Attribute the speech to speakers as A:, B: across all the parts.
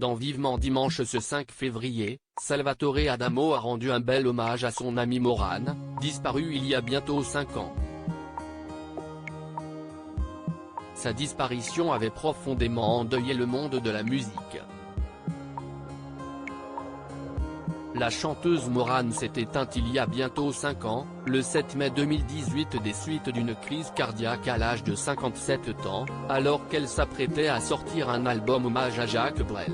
A: Dans Vivement Dimanche ce 5 février, Salvatore Adamo a rendu un bel hommage à son ami Morane, disparu il y a bientôt 5 ans. Sa disparition avait profondément endeuillé le monde de la musique. La chanteuse Morane s'est éteinte il y a bientôt 5 ans, le 7 mai 2018 des suites d'une crise cardiaque à l'âge de 57 ans, alors qu'elle s'apprêtait à sortir un album hommage à Jacques Brel.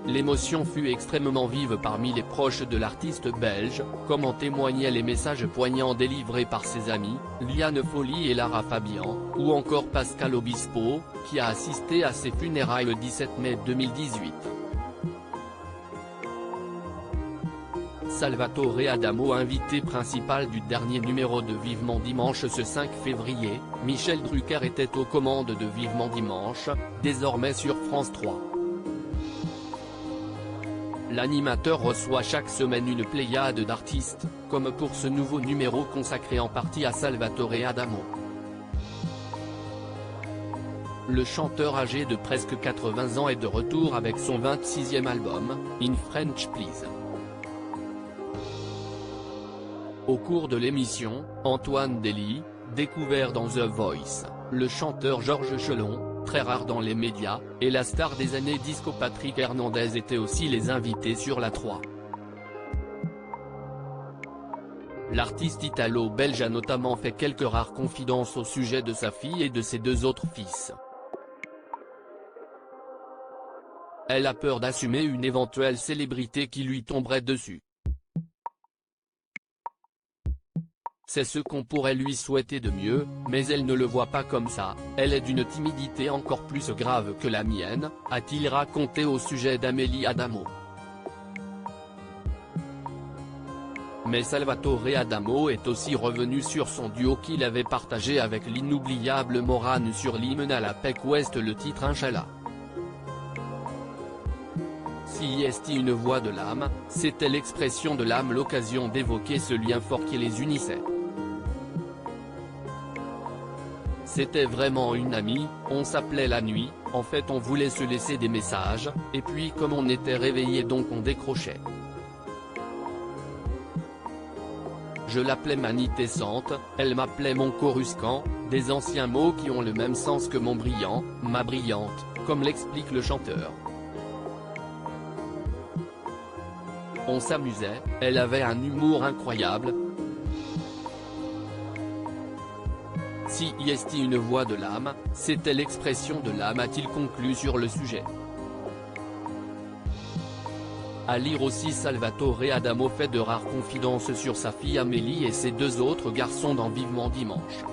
A: L'émotion fut extrêmement vive parmi les proches de l'artiste belge, comme en témoignaient les messages poignants délivrés par ses amis, Liane Folly et Lara Fabian, ou encore Pascal Obispo, qui a assisté à ses funérailles le 17 mai 2018. Salvatore Adamo, invité principal du dernier numéro de Vivement Dimanche ce 5 février, Michel Drucker était aux commandes de Vivement Dimanche, désormais sur France 3. L'animateur reçoit chaque semaine une pléiade d'artistes, comme pour ce nouveau numéro consacré en partie à Salvatore Adamo. Le chanteur âgé de presque 80 ans est de retour avec son 26e album, In French Please. Au cours de l'émission, Antoine Dely, découvert dans The Voice, le chanteur Georges Chelon, très rare dans les médias, et la star des années disco Patrick Hernandez étaient aussi les invités sur la 3. L'artiste italo-belge a notamment fait quelques rares confidences au sujet de sa fille et de ses 2 autres fils. Elle a peur d'assumer une éventuelle célébrité qui lui tomberait dessus. C'est ce qu'on pourrait lui souhaiter de mieux, mais elle ne le voit pas comme ça, elle est d'une timidité encore plus grave que la mienne, a-t-il raconté au sujet d'Amélie Adamo. Mais Salvatore Adamo est aussi revenu sur son duo qu'il avait partagé avec l'inoubliable Morane sur l'hymne à la PEC Ouest, le titre Inch'Allah. Si est une voix de l'âme, c'était l'expression de l'âme, l'occasion d'évoquer ce lien fort qui les unissait. C'était vraiment une amie, on s'appelait la nuit, en fait on voulait se laisser des messages, et puis comme on était réveillés donc on décrochait. Je l'appelais Manitessante, elle m'appelait mon Coruscant, des anciens mots qui ont le même sens que mon brillant, ma brillante, comme l'explique le chanteur. On s'amusait, elle avait un humour incroyable. Si est une voix de l'âme, c'était l'expression de l'âme, a-t-il conclu sur le sujet. À lire aussi, Salvatore Adamo fait de rares confidences sur sa fille Amélie et ses 2 autres garçons dans Vivement Dimanche.